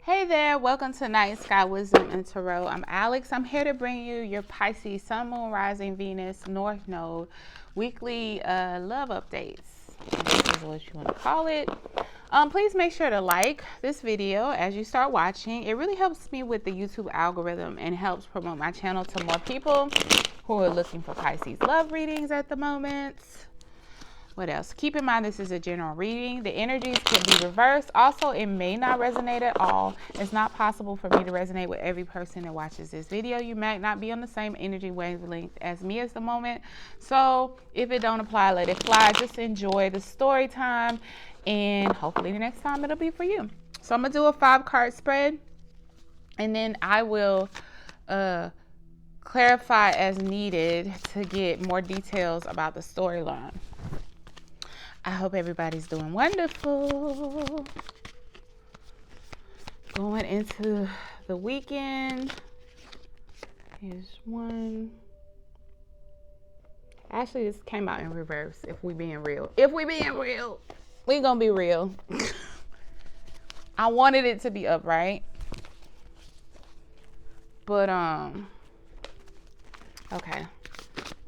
Hey there, welcome to Night Sky Wisdom and Tarot. I'm Alex. I'm here to bring you your Pisces Sun, Moon, Rising, Venus, North Node weekly love updates. This is what you want to call it. Please make sure to like this video as you start watching. It really helps me with the YouTube algorithm and helps promote my channel to more people who are looking for Pisces love readings at the moment. What else? Keep in mind this is a general reading. The energies could be reversed. Also, it may not resonate at all. It's not possible for me to resonate with every person that watches this video. You might not be on the same energy wavelength as me at the moment. So if it don't apply, let it fly. Just enjoy the story time, and hopefully the next time it'll be for you. So I'm going to do a 5-card spread, and then I will clarify as needed to get more details about the storyline. I hope everybody's doing wonderful. Going into the weekend. Here's one. Actually, this came out in reverse, if we being real. We gonna be real. I wanted it to be upright. But, okay.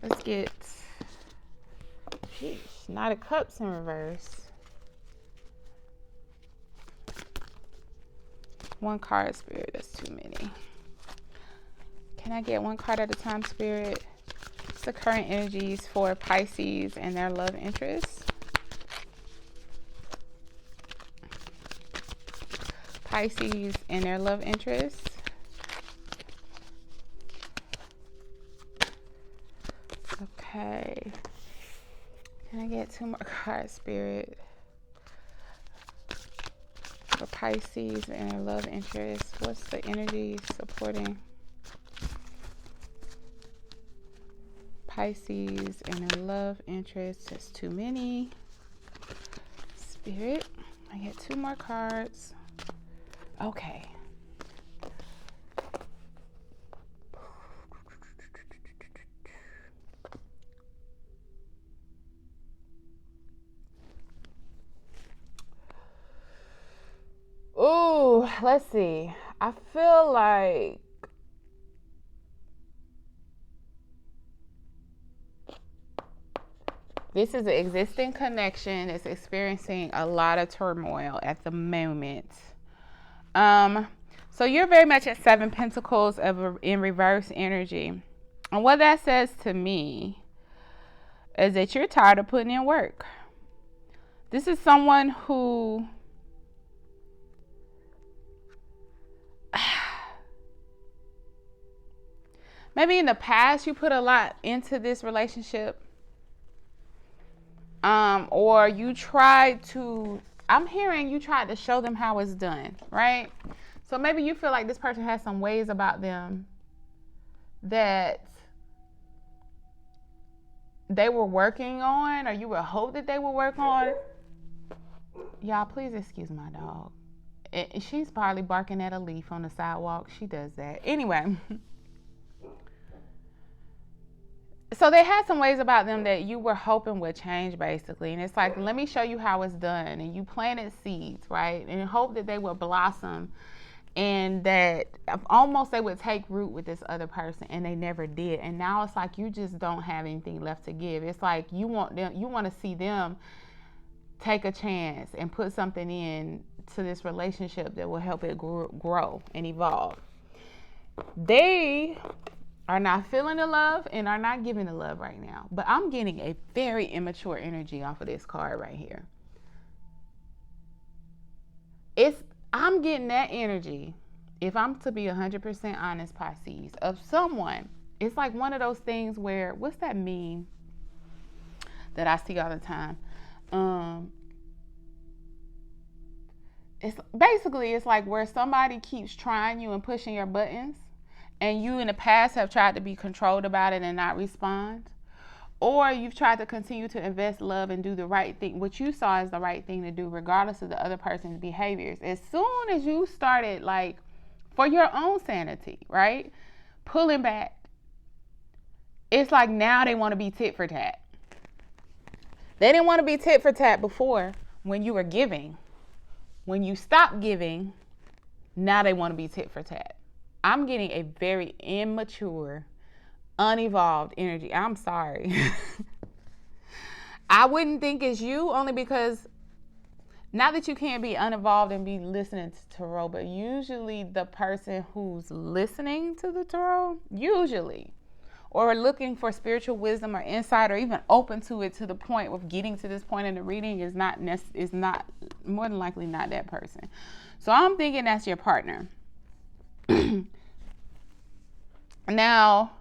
Let's get, sheesh. Knight of Cups in reverse. One card, Spirit. That's too many. Can I get one card at a time, Spirit? What's the current energies for Pisces and their love interests? Pisces and their love interests. Okay. Can I get 2 more cards, Spirit? For Pisces and their love interests. What's the energy supporting Pisces and their love interests? That's too many. Spirit, I get 2 more cards. Okay. Ooh, let's see. I feel like this is an existing connection that's experiencing a lot of turmoil at the moment. So you're very much at 7 Pentacles in reverse energy. And what that says to me is that you're tired of putting in work. This is someone who maybe in the past you put a lot into this relationship. Or you tried to, I'm hearing you tried to show them how it's done, right? So maybe you feel like this person has some ways about them that they were working on, or you would hope that they would work on. Y'all, please excuse my dog. She's probably barking at a leaf on the sidewalk. She does that. Anyway. So they had some ways about them that you were hoping would change, basically. And it's like, let me show you how it's done. And you planted seeds, right? And hope that they would blossom and that almost they would take root with this other person, and they never did. And now it's like you just don't have anything left to give. It's like you want to see them take a chance and put something in to this relationship that will help it grow and evolve. They are not feeling the love and are not giving the love right now. But I'm getting a very immature energy off of this card right here. I'm getting that energy, if I'm to be 100% honest, Pisces, of someone. It's like one of those things where, what's that meme that I see all the time? It's like where somebody keeps trying you and pushing your buttons, and you in the past have tried to be controlled about it and not respond. Or you've tried to continue to invest love and do the right thing, what you saw as the right thing to do, regardless of the other person's behaviors. As soon as you started, like, for your own sanity, right, pulling back, it's like now they want to be tit for tat. They didn't want to be tit for tat before when you were giving. When you stopped giving, Now they want to be tit for tat. I'm getting a very immature, unevolved energy. I'm sorry. I wouldn't think it's you, only because, not that you can't be uninvolved and be listening to tarot, but usually the person who's listening to the tarot, usually, or looking for spiritual wisdom or insight, or even open to it to the point of getting to this point in the reading, is not more than likely not that person. So I'm thinking that's your partner. Now,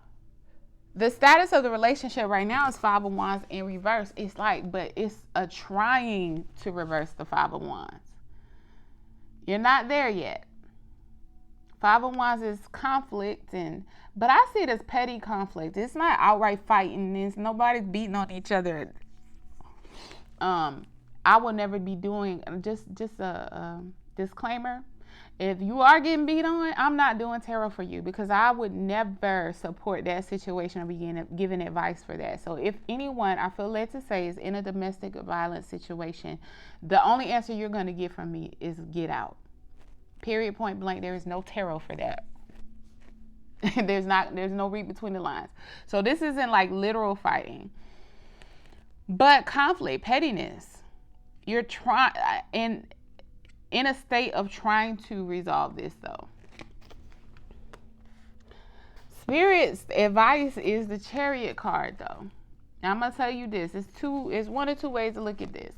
the status of the relationship right now is Five of Wands in reverse. It's like, but it's a trying to reverse the Five of Wands. You're not there yet. Five of Wands is conflict, but I see it as petty conflict. It's not outright fighting. It's nobody's beating on each other. I will never be doing, just a disclaimer. If you are getting beat on, I'm not doing tarot for you, because I would never support that situation or begin giving advice for that. So if anyone, I feel led to say, is in a domestic violence situation, the only answer you're going to get from me is get out. Period, point blank. There is no tarot for that. There's no read between the lines. So this isn't like literal fighting, but conflict, pettiness. You're trying, in a state of trying to resolve this, though. Spirit's advice is the Chariot card, though. Now, I'm going to tell you this. It's one or two ways to look at this.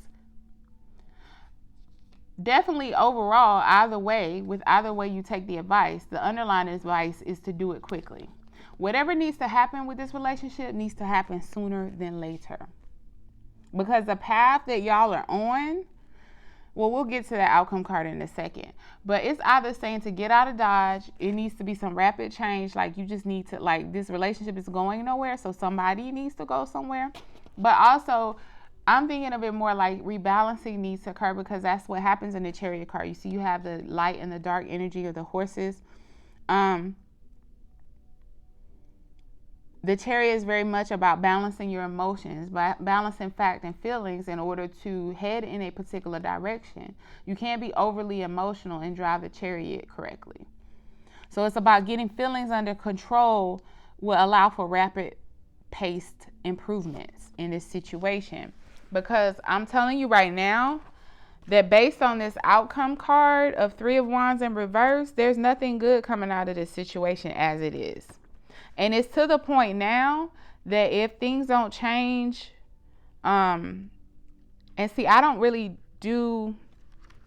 Definitely overall, with either way you take the advice, the underlying advice is to do it quickly. Whatever needs to happen with this relationship needs to happen sooner than later. Because the path that y'all are on, well, we'll get to the outcome card in a second. But it's either saying to get out of Dodge, it needs to be some rapid change. Like, you just need to, like, this relationship is going nowhere, so somebody needs to go somewhere. But also, I'm thinking of it more like rebalancing needs to occur, because that's what happens in the Chariot card. You see, you have the light and the dark energy of the horses. The Chariot is very much about balancing your emotions, balancing fact and feelings in order to head in a particular direction. You can't be overly emotional and drive the Chariot correctly. So it's about getting feelings under control will allow for rapid paced improvements in this situation. Because I'm telling you right now that based on this outcome card of Three of Wands in reverse, there's nothing good coming out of this situation as it is. And it's to the point now that if things don't change, and see, I don't really do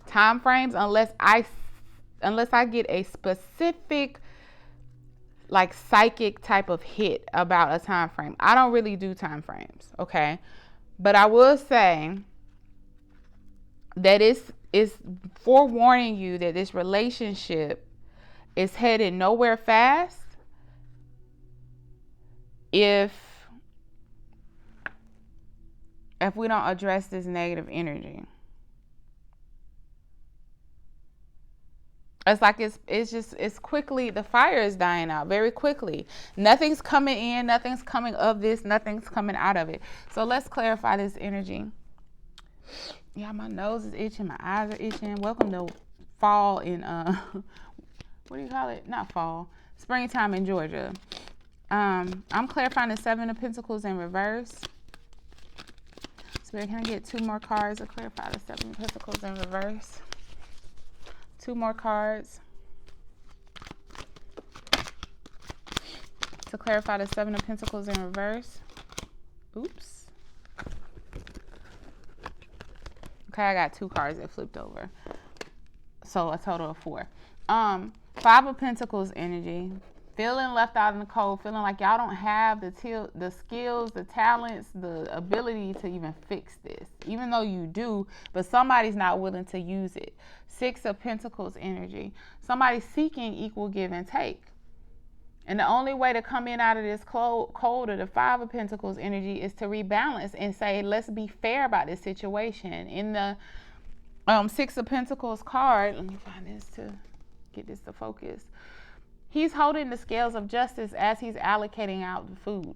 time frames unless I get a specific, like, psychic type of hit about a time frame. I don't really do time frames, okay? But I will say that it's forewarning you that this relationship is headed nowhere fast if we don't address this negative energy. It's like it's quickly, the fire is dying out very quickly. Nothing's coming in, nothing's coming of this, nothing's coming out of it. So let's clarify this energy. Yeah, my nose is itching, my eyes are itching. Welcome to fall in what do you call it? Not fall, springtime in Georgia. I'm clarifying the Seven of Pentacles in reverse. Spirit, can I get 2 more cards to clarify the Seven of Pentacles in reverse? 2 more cards to clarify the Seven of Pentacles in reverse. Oops. Okay, I got 2 cards that flipped over. So a total of 4. 5 of Pentacles energy. Feeling left out in the cold, feeling like y'all don't have the skills, the talents, the ability to even fix this. Even though you do, but somebody's not willing to use it. 6 of Pentacles energy. Somebody's seeking equal give and take. And the only way to come in out of this cold of the 5 of Pentacles energy is to rebalance and say, let's be fair about this situation. In the 6 of Pentacles card, let me find this to get this to focus. He's holding the scales of justice as he's allocating out the food.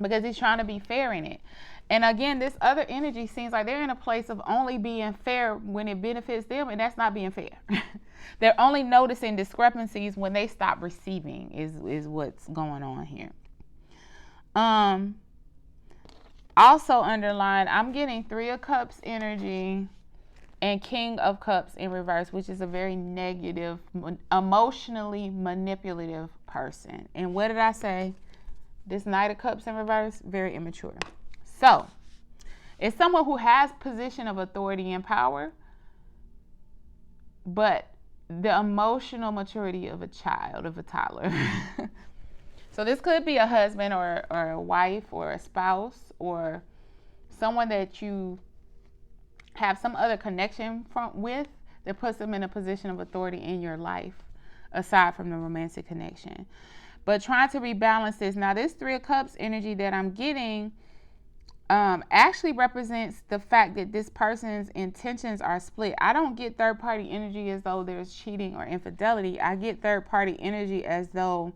because he's trying to be fair in it. And again, this other energy seems like they're in a place of only being fair when it benefits them, and that's not being fair. They're only noticing discrepancies when they stop receiving is what's going on here. Also underlined, I'm getting 3 of Cups energy and King of Cups in reverse, which is a very negative, emotionally manipulative person. And what did I say? This Knight of Cups in reverse, very immature. So, it's someone who has position of authority and power, but the emotional maturity of a child, of a toddler. So this could be a husband or a wife or a spouse or someone that you have some other connection with that puts them in a position of authority in your life, aside from the romantic connection. But trying to rebalance this. Now, this 3 of Cups energy that I'm getting actually represents the fact that this person's intentions are split. I don't get third-party energy as though there's cheating or infidelity. I get third-party energy as though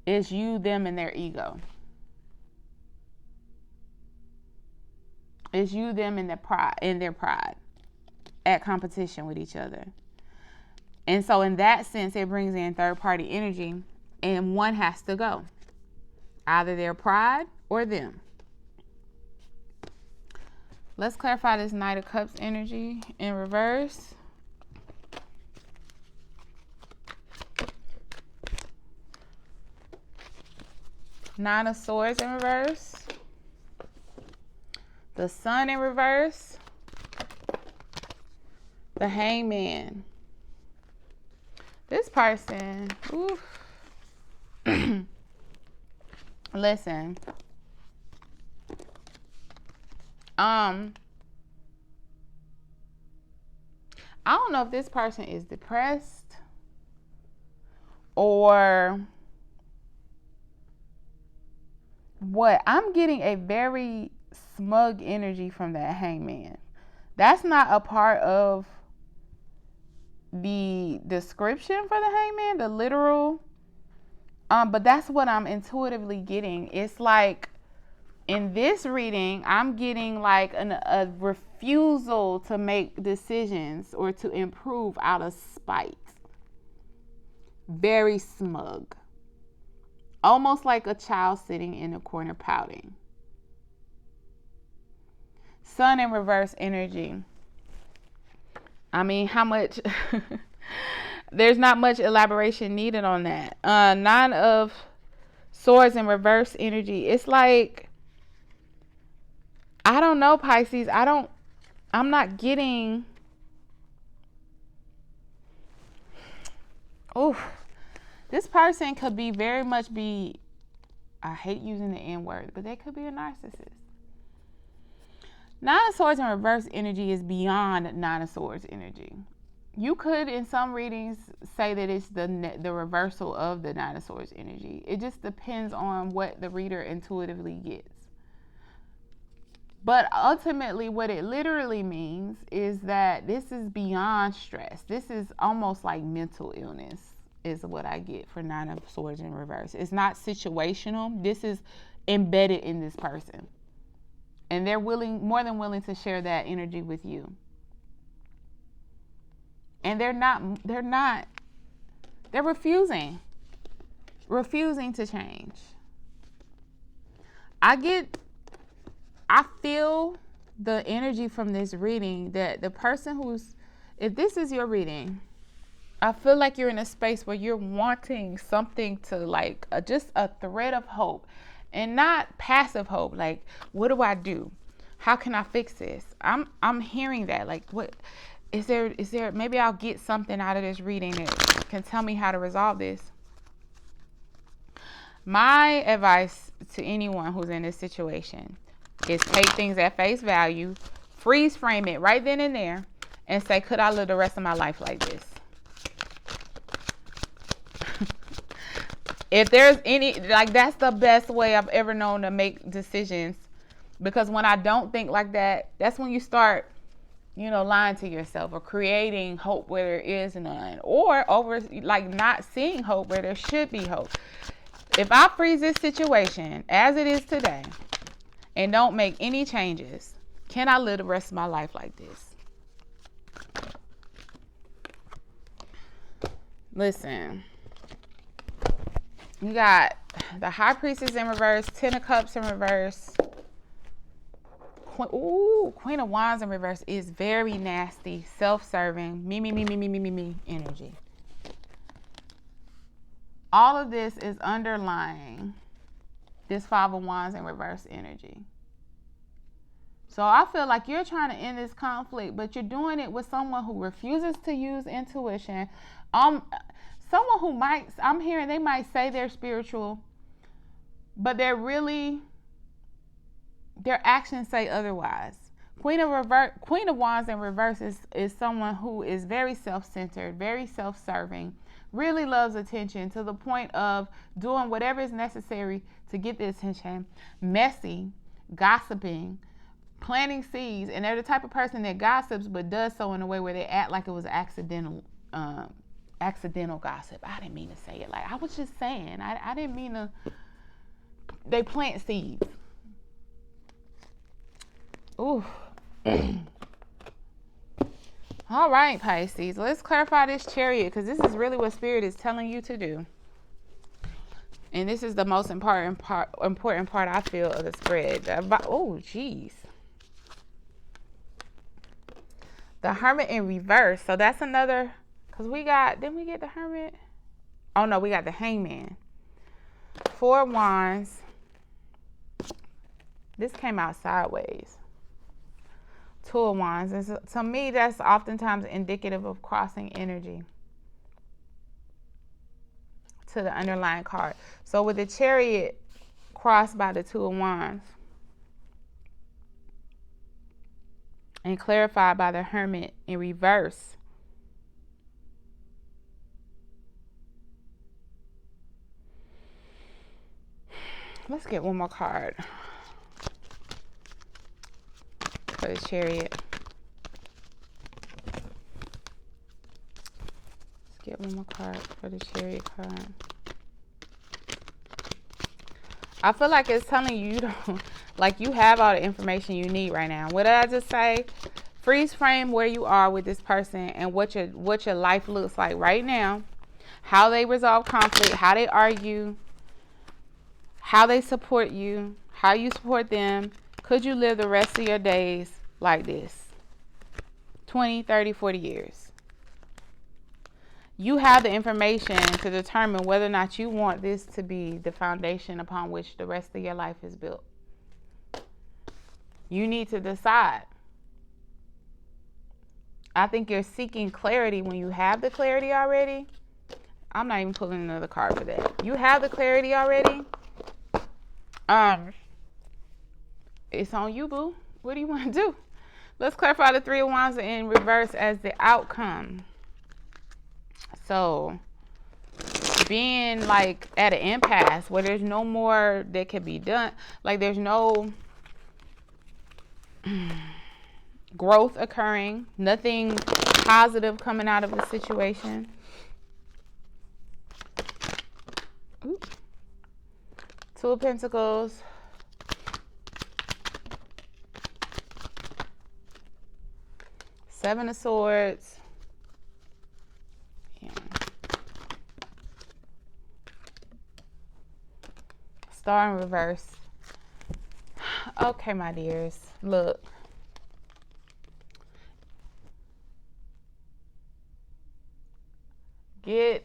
it's you, them, and their ego. It's you, them, and their pride at competition with each other. And so in that sense, it brings in third-party energy, and one has to go. Either their pride or them. Let's clarify this Knight of Cups energy in reverse. Nine of Swords in reverse. The Sun in reverse. The Hangman. This person, listen. I don't know if this person is depressed or what. I'm getting a very smug energy from that Hangman. That's not a part of the description for the Hangman, the literal, but that's what I'm intuitively getting. It's like in this reading, I'm getting like a refusal to make decisions or to improve out of spite. Very smug. Almost like a child sitting in a corner pouting. Sun in reverse energy. I mean, how much? There's not much elaboration needed on that. Nine of Swords in reverse energy. It's like, I don't know, Pisces. I'm not getting. This person could be very much be, I hate using the N word, but they could be a narcissist. Nine of Swords in reverse energy is beyond Nine of Swords energy. You could, in some readings, say that it's the reversal of the Nine of Swords energy. It just depends on what the reader intuitively gets. But ultimately, what it literally means is that this is beyond stress. This is almost like mental illness is what I get for Nine of Swords in reverse. It's not situational. This is embedded in this person. And they're more than willing to share that energy with you. And they're refusing to change. I feel the energy from this reading that the person if this is your reading, I feel like you're in a space where you're wanting something to like, just a thread of hope. And not passive hope, like, what do I do? How can I fix this? I'm hearing that. Like, what is there, maybe I'll get something out of this reading that can tell me how to resolve this. My advice to anyone who's in this situation is take things at face value, freeze frame it right then and there, and say, could I live the rest of my life like this? If there's any, like, that's the best way I've ever known to make decisions. Because when I don't think like that, that's when you start, lying to yourself or creating hope where there is none. Or not seeing hope where there should be hope. If I freeze this situation as it is today and don't make any changes, can I live the rest of my life like this? Listen, you got the High Priestess in reverse, Ten of Cups in reverse. Queen of Wands in reverse is very nasty, self-serving, me energy. All of this is underlying this Five of Wands in reverse energy. So I feel like you're trying to end this conflict, but you're doing it with someone who refuses to use intuition. Someone who I'm hearing they might say they're spiritual, but their actions say otherwise. Queen of Wands in reverse is someone who is very self-centered, very self-serving, really loves attention to the point of doing whatever is necessary to get the attention, messy, gossiping, planting seeds, and they're the type of person that gossips but does so in a way where they act like it was accidental gossip. I didn't mean to say it. Like I was just saying. I didn't mean to. They plant seeds. Ooh. All right, Pisces. Let's clarify this Chariot, because this is really what Spirit is telling you to do. And this is the most important part I feel of the spread. Oh, geez. The Hermit in reverse. So that's another, because didn't we get the Hermit? Oh, no, we got the Hangman. Four of Wands. This came out sideways. Two of Wands. And so, to me, that's oftentimes indicative of crossing energy to the underlying card. So with the Chariot crossed by the Two of Wands and clarified by the Hermit in reverse, let's get one more card for the Chariot. Let's get one more card for the Chariot card. I feel like it's telling you, you have all the information you need right now. What did I just say? Freeze frame where you are with this person and what your life looks like right now. How they resolve conflict, how they argue, how they support you, how you support them. Could you live the rest of your days like this? 20, 30, 40 years. You have the information to determine whether or not you want this to be the foundation upon which the rest of your life is built. You need to decide. I think you're seeking clarity when you have the clarity already. I'm not even pulling another card for that. You have the clarity already. It's on you, boo. What do you want to do? Let's clarify the Three of Wands in reverse as the outcome. So, being like at an impasse where there's no more that can be done, like there's no growth occurring, nothing positive coming out of the situation. Oops. Two of Pentacles. Seven of Swords. Yeah. Star in reverse. Okay, my dears. Look.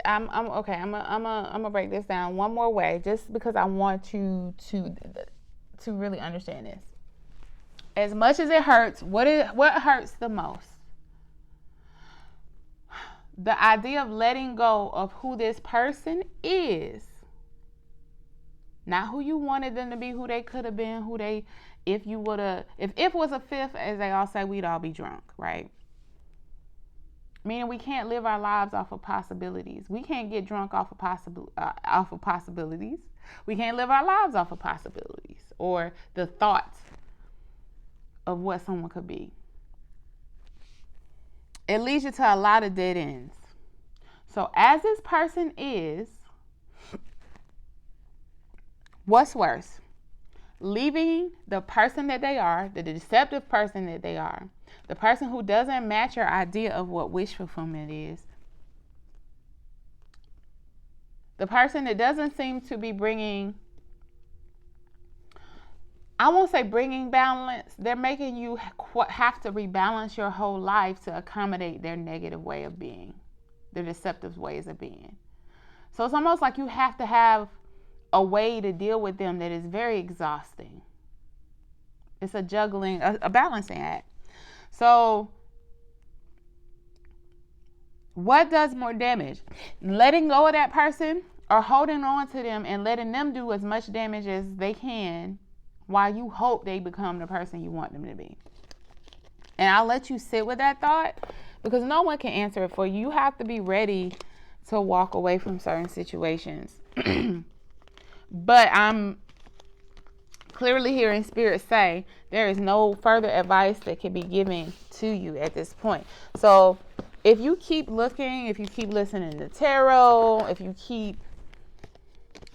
I'm okay. I'm gonna break this down one more way, just because I want you to really understand this. As much as it hurts, what hurts the most? The idea of letting go of who this person is. Not who you wanted them to be, who they could have been, if it was a fifth, as they all say, we'd all be drunk, right? Meaning we can't live our lives off of possibilities. We can't get drunk off of possibilities. We can't live our lives off of possibilities or the thoughts of what someone could be. It leads you to a lot of dead ends. So as this person is, What's worse? Leaving the person that they are, the deceptive person that they are, the person who doesn't match your idea of what wish fulfillment is, the person that doesn't seem to be bringing, I won't say bringing balance, they're making you have to rebalance your whole life to accommodate their negative way of being, their deceptive ways of being. So it's almost like you have to have a way to deal with them that is very exhausting. It's a juggling, a balancing act. So what does more damage? Letting go of that person or holding on to them and letting them do as much damage as they can while you hope they become the person you want them to be? And I'll let you sit with that thought because no one can answer it for you. You have to be ready to walk away from certain situations. But I'm clearly hearing Spirit say there is no further advice that can be given to you at this point. So if you keep looking, if you keep listening to tarot, if you keep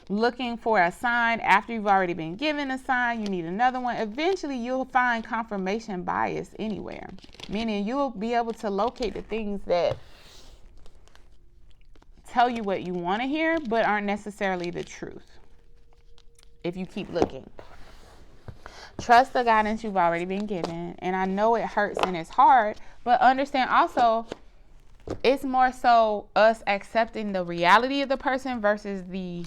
looking for a sign after you've already been given a sign, you need another one, eventually you'll find confirmation bias anywhere. Meaning you'll be able to locate the things that tell you what you want to hear, but aren't necessarily the truth. If you keep looking, trust the guidance you've already been given. And I know it hurts and it's hard, but understand also it's more so us accepting the reality of the person versus the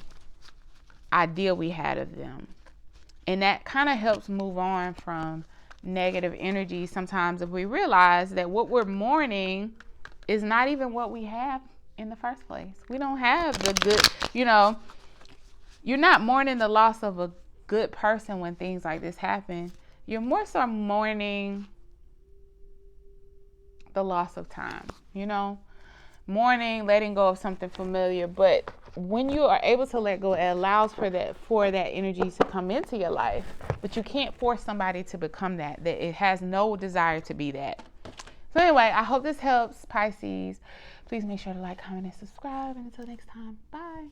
idea we had of them. And that kind of helps move on from negative energy sometimes if we realize that what we're mourning is not even what we have in the first place. We don't have the good, you're not mourning the loss of a good person when things like this happen. You're more so mourning the loss of time, mourning, letting go of something familiar. But when you are able to let go, it allows for that energy to come into your life. But you can't force somebody to become that it has no desire to be that. So anyway, I hope this helps, Pisces. Please make sure to like, comment, and subscribe. And until next time, bye.